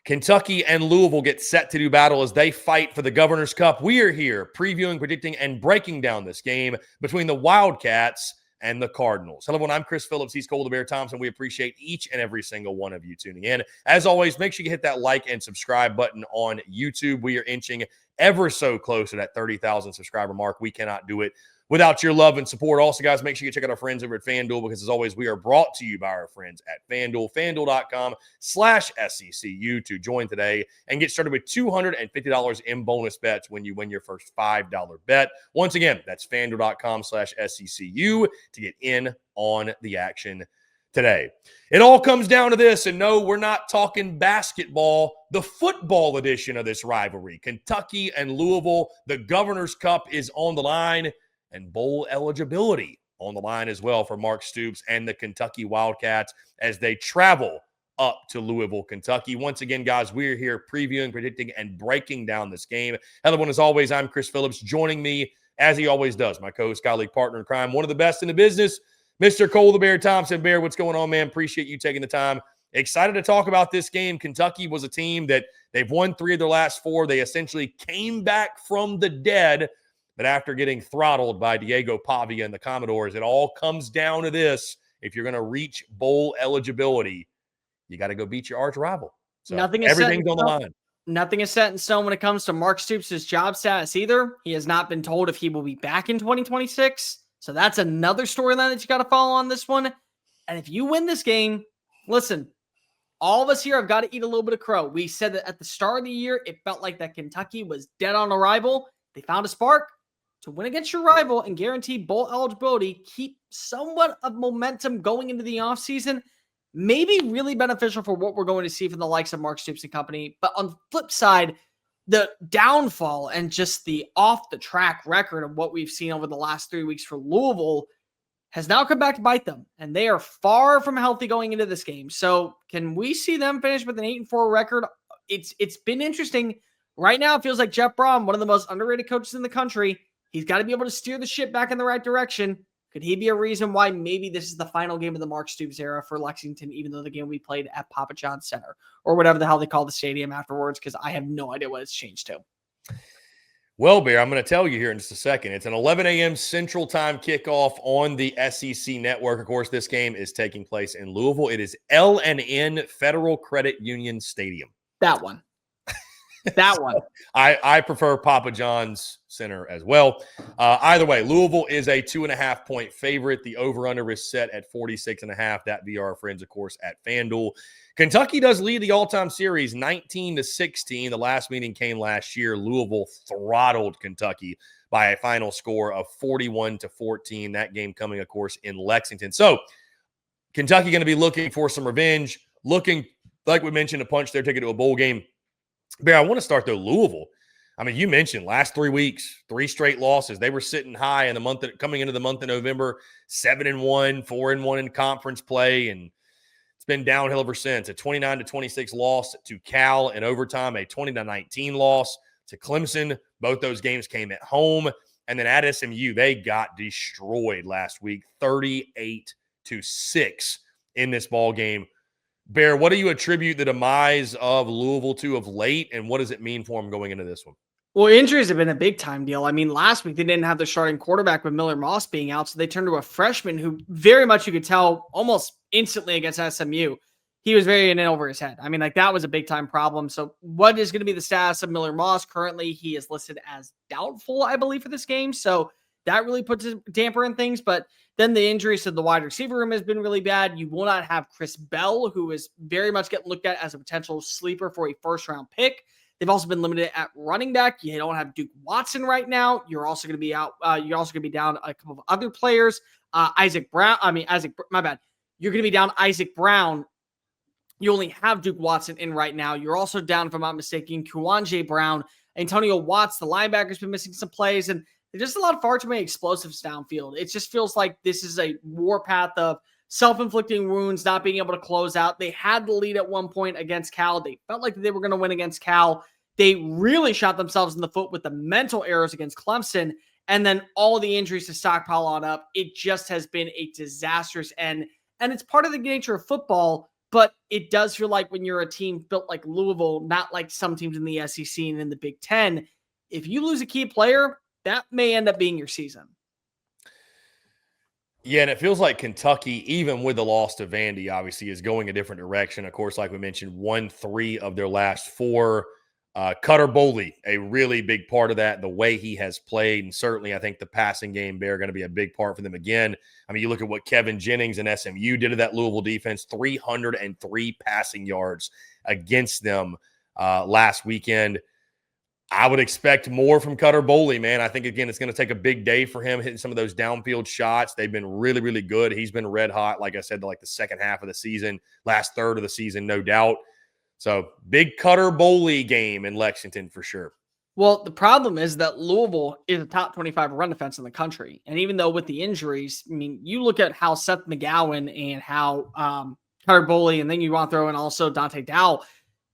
Kentucky and Louisville get set to do battle as they fight for the Governor's Cup. We are here previewing, predicting, and breaking down this game between the Wildcats and the Cardinals. Hello, everyone. I'm Chris Phillips. He's Cole Thompson. We appreciate each and every single one of you tuning in. As always, make sure you hit that like and subscribe button on YouTube. We are inching ever so close to that 30,000 subscriber mark. We cannot do it without your love and support. Also, guys, make sure you check out our friends over at FanDuel because, as always, we are brought to you by our friends at FanDuel. FanDuel.com/SECU to join today and get started with $250 in bonus bets when you win your first $5 bet. Once again, that's FanDuel.com/SECU to get in on the action today. It all comes down to this, and no, we're not talking basketball, the football edition of this rivalry. Kentucky and Louisville, the Governor's Cup is on the line, and bowl eligibility on the line as well for Mark Stoops and the Kentucky Wildcats as they travel up to Louisville, Kentucky. Once again, guys, we're here previewing, predicting, and breaking down this game. Hello, everyone. As always, I'm Chris Phillips. Joining me, as he always does, my co-host, colleague, partner in crime, one of the best in the business, Mr. Cole the Bear Thompson. Bear, what's going on, man? Appreciate you taking the time. Excited to talk about this game. Kentucky was a team that they've won 3 of their last 4. They essentially came back from the dead. But after getting throttled by Diego Pavia and the Commodores, it all comes down to this. If you're going to reach bowl eligibility, you got to go beat your arch rival. So everything's on the line. Nothing is set in stone when it comes to Mark Stoops' job status either. He has not been told if he will be back in 2026. So that's another storyline that you got to follow on this one. And if you win this game, listen, all of us here have got to eat a little bit of crow. We said that at the start of the year, it felt like that Kentucky was dead on arrival. They found a spark to win against your rival and guarantee bowl eligibility, keep somewhat of momentum going into the offseason, maybe really beneficial for what we're going to see from the likes of Mark Stoops and company. But on the flip side, the downfall and just the off-the-track record of what we've seen over the last 3 weeks for Louisville has now come back to bite them, and they are far from healthy going into this game. So can we see them finish with an 8-4 record? It's been interesting. Right now, it feels like Jeff Brom, one of the most underrated coaches in the country, he's got to be able to steer the ship back in the right direction. Could he be a reason why maybe this is the final game of the Mark Stoops era for Lexington, even though the game we played at Papa John's Center or whatever the hell they call the stadium afterwards? Because I have no idea what it's changed to. Well, Bear, I'm going to tell you here in just a second. It's an 11 a.m. Central Time kickoff on the SEC Network. Of course, this game is taking place in Louisville. It is L&N Federal Credit Union Stadium. That one. That one. I prefer Papa John's Center as well. Either way, Louisville is a 2.5-point favorite. The over-under is set at 46.5. That via our friends, of course, at FanDuel. Kentucky does lead the all-time series 19-16. The last meeting came last year. Louisville throttled Kentucky by a final score of 41-14. That game coming, of course, in Lexington. So Kentucky going to be looking for some revenge, looking, like we mentioned, to punch their ticket to a bowl game. Bear, I want to start, though, Louisville. I mean, you mentioned last 3 weeks, 3 straight losses. They were sitting high in the month coming into the month of November, 7-1, 4-1 in conference play, and it's been downhill ever since. A 29-26 loss to Cal in overtime, a 20-19 loss to Clemson. Both those games came at home. And then at SMU, they got destroyed last week, 38-6 in this ball game. Bear, what do you attribute the demise of Louisville to of late, and what does it mean for them going into this one? Well, injuries have been a big-time deal. I mean, last week they didn't have their starting quarterback with Miller Moss being out, so they turned to a freshman who very much you could tell almost instantly against SMU. He was very in over his head. I mean, like that was a big-time problem. So what is going to be the status of Miller Moss? Currently, he is listed as doubtful, I believe, for this game. So that really puts a damper in things, but then the injuries to the wide receiver room has been really bad. You will not have Chris Bell, who is very much getting looked at as a potential sleeper for a first-round pick. They've also been limited at running back. You don't have Duke Watson right now. You're also going to be out. You're also going to be down a couple of other players. Isaac Brown. My bad. You're going to be down Isaac Brown. You only have Duke Watson in right now. You're also down, if I'm not mistaken, Kuwanje Brown. Antonio Watts, the linebacker's been missing some plays, and there's just a lot of far too many explosives downfield. It just feels like this is a warpath of self-inflicting wounds, not being able to close out. They had the lead at one point against Cal. They felt like they were going to win against Cal. They really shot themselves in the foot with the mental errors against Clemson, and then all the injuries to stockpile on up. It just has been a disastrous end, and it's part of the nature of football, but it does feel like when you're a team built like Louisville, not like some teams in the SEC and in the Big Ten, if you lose a key player, that may end up being your season. Yeah, and it feels like Kentucky, even with the loss to Vandy, obviously is going a different direction. Of course, like we mentioned, won 3 of their last 4. Cutter Boley, a really big part of that, the way he has played. And certainly I think the passing game there going to be a big part for them again. I mean, you look at what Kevin Jennings and SMU did to that Louisville defense, 303 passing yards against them last weekend. I would expect more from Cutter Boley, man. I think, again, it's going to take a big day for him hitting some of those downfield shots. They've been really, really good. He's been red hot, like I said, like the second half of the season, last third of the season, no doubt. So big Cutter Boley game in Lexington for sure. Well, the problem is that Louisville is a top 25 run defense in the country. And even though with the injuries, I mean, you look at how Seth McGowan and how Cutter Boley, and then you want to throw in also Dante Dowell,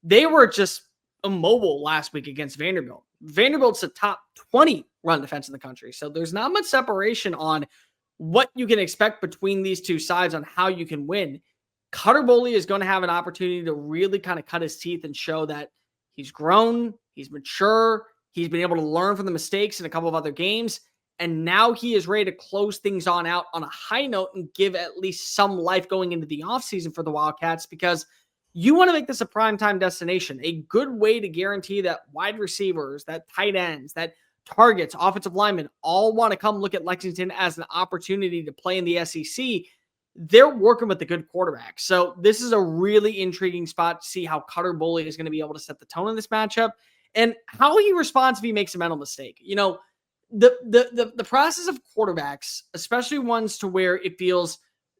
they were just immobile last week against Vanderbilt. Vanderbilt's a top 20 run defense in the country. So there's not much separation on what you can expect between these two sides on how you can win. Cutter Boley is going to have an opportunity to really kind of cut his teeth and show that he's grown, he's mature, he's been able to learn from the mistakes in a couple of other games, and now he is ready to close things out on a high note and give at least some life going into the offseason for the Wildcats, because you want to make this a primetime destination, a good way to guarantee that wide receivers, that tight ends, that targets, offensive linemen all want to come look at Lexington as an opportunity to play in the SEC. They're working with the good quarterback. So this is a really intriguing spot to see how Cutter Boley is going to be able to set the tone in this matchup and how he responds if he makes a mental mistake. You know, the process of quarterbacks, especially ones to where it feels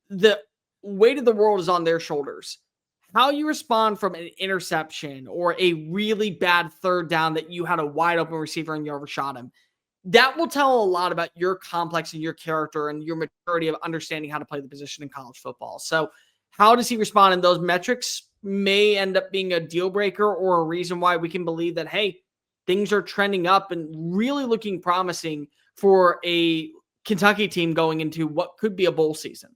the weight of the world is on their shoulders, how you respond from an interception or a really bad third down that you had a wide open receiver and you overshot him, that will tell a lot about your complex and your character and your maturity of understanding how to play the position in college football. So how does he respond in those metrics may end up being a deal breaker or a reason why we can believe that, hey, things are trending up and really looking promising for a Kentucky team going into what could be a bowl season.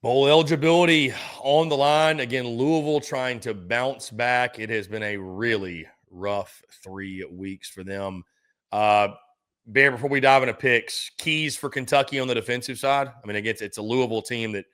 Bowl eligibility on the line. Again, Louisville trying to bounce back. It has been a really rough 3 weeks for them. Bear, before we dive into picks, keys for Kentucky on the defensive side. I mean, again, it's a Louisville team that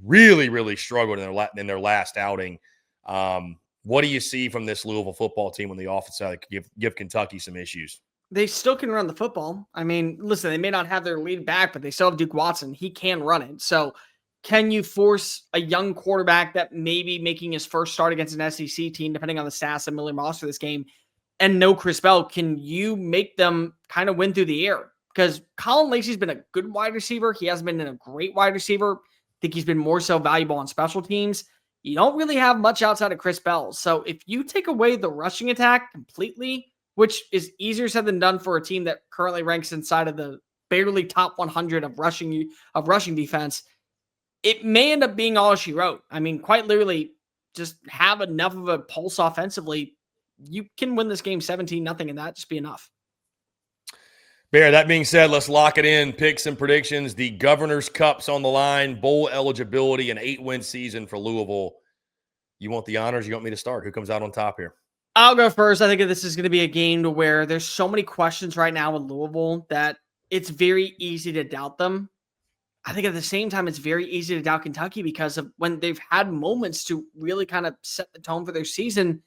really, really struggled in their last outing. What do you see from this Louisville football team on the offensive side that could give Kentucky some issues? They still can run the football. I mean, listen, they may not have their lead back, but they still have Duke Watson. He can run it. So can you force a young quarterback that may be making his first start against an SEC team, depending on the stats of Miller Moss for this game, and no Chris Bell, can you make them kind of win through the air? Because Colin Lacey's been a good wide receiver. He hasn't been a great wide receiver. I think he's been more so valuable on special teams. You don't really have much outside of Chris Bell. So if you take away the rushing attack completely, which is easier said than done for a team that currently ranks inside of the barely top 100 of rushing defense, it may end up being all she wrote. I mean, quite literally, just have enough of a pulse offensively. You can win this game 17-0, and that just be enough. Bear, that being said, let's lock it in. Picks and predictions. The Governor's Cup's on the line. Bowl eligibility, an 8-win season for Louisville. You want the honors? You want me to start? Who comes out on top here? I'll go first. I think this is going to be a game to where there's so many questions right now with Louisville that it's very easy to doubt them. I think at the same time, it's very easy to doubt Kentucky because of when they've had moments to really kind of set the tone for their season,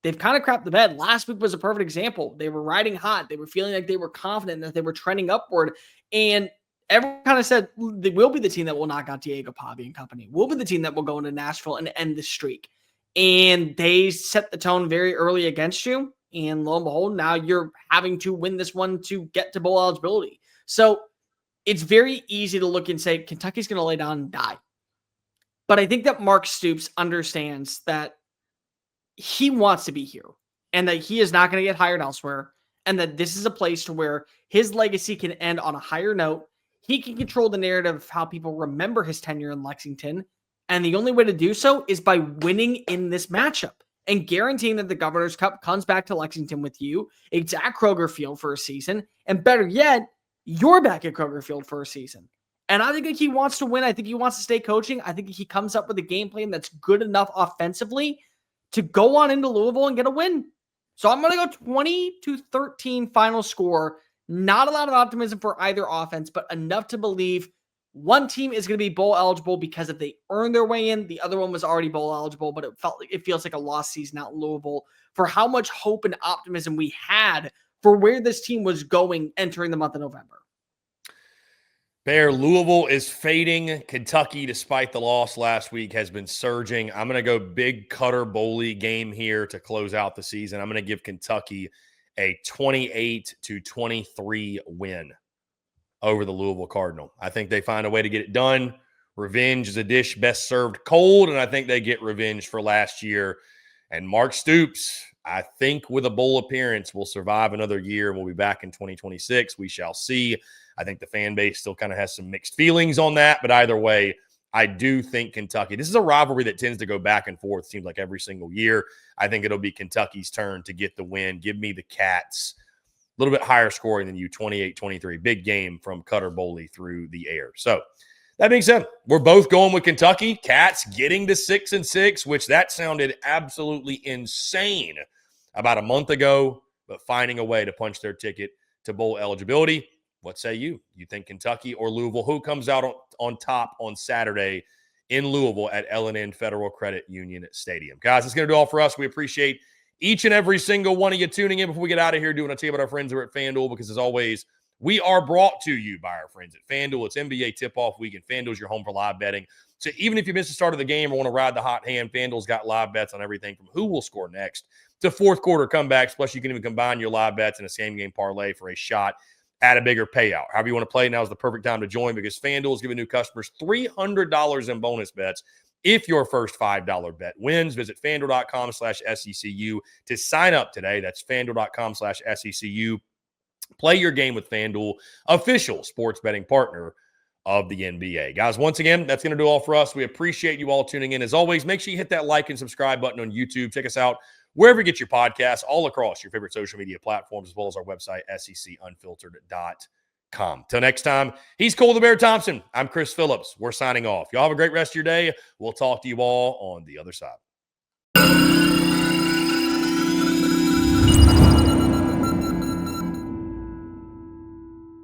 they've kind of crapped the bed. Last week was a perfect example. They were riding hot. They were feeling like they were confident that they were trending upward. And everyone kind of said they will be the team that will knock out Diego Pavia and company. We'll be the team that will go into Nashville and end the streak. And they set the tone very early against you. And lo and behold, now you're having to win this one to get to bowl eligibility. So it's very easy to look and say, Kentucky's going to lay down and die. But I think that Mark Stoops understands that he wants to be here and that he is not going to get hired elsewhere. And that this is a place to where his legacy can end on a higher note. He can control the narrative of how people remember his tenure in Lexington. And the only way to do so is by winning in this matchup and guaranteeing that the Governor's Cup comes back to Lexington with you, a Zach Kroger Field for a season, and better yet, you're back at Kroger Field for a season. And I think that he wants to win. I think he wants to stay coaching. I think he comes up with a game plan that's good enough offensively to go on into Louisville and get a win. So I'm going to go 20-13 final score. Not a lot of optimism for either offense, but enough to believe one team is going to be bowl eligible because if they earn their way in, the other one was already bowl eligible, but it feels like a lost season out in Louisville for how much hope and optimism we had for where this team was going entering the month of November. Bear, Louisville is fading. Kentucky, despite the loss last week, has been surging. I'm going to go big Cutter Bowley game here to close out the season. I'm going to give Kentucky a 28-23 win over the Louisville Cardinal. I think they find a way to get it done. Revenge is a dish best served cold, and I think they get revenge for last year. And Mark Stoops, I think with a bowl appearance, will survive another year, and we'll be back in 2026. We shall see. I think the fan base still kind of has some mixed feelings on that, but either way, I do think Kentucky, this is a rivalry that tends to go back and forth, seems like every single year. I think it'll be Kentucky's turn to get the win. Give me the Cats. A little bit higher scoring than you, 28-23. Big game from Cutter Bowley through the air. So that being said, we're both going with Kentucky. Cats getting to 6-6, which that sounded absolutely insane about a month ago, but finding a way to punch their ticket to bowl eligibility. What say you? You think Kentucky or Louisville? Who comes out on top on Saturday in Louisville at L&N Federal Credit Union Stadium? Guys, it's going to do all for us. We appreciate each and every single one of you tuning in. Before we get out of here, doing a tell you about our friends over at FanDuel, because as always, we are brought to you by our friends at FanDuel. It's NBA tip-off week, and FanDuel's your home for live betting. So even if you miss the start of the game or want to ride the hot hand, FanDuel's got live bets on everything from who will score next to fourth quarter comebacks. Plus, you can even combine your live bets in a same-game parlay for a shot at a bigger payout. However you want to play, now is the perfect time to join because FanDuel is giving new customers $300 in bonus bets if your first $5 bet wins. Visit FanDuel.com/SECU to sign up today. That's FanDuel.com/SECU. Play your game with FanDuel, official sports betting partner of the NBA. Guys, once again, that's going to do all for us. We appreciate you all tuning in. As always, make sure you hit that like and subscribe button on YouTube. Check us out wherever you get your podcasts, all across your favorite social media platforms, as well as our website, secunfiltered.com. Till next time, he's Cole the Bear Thompson. I'm Chris Phillips. We're signing off. Y'all have a great rest of your day. We'll talk to you all on the other side.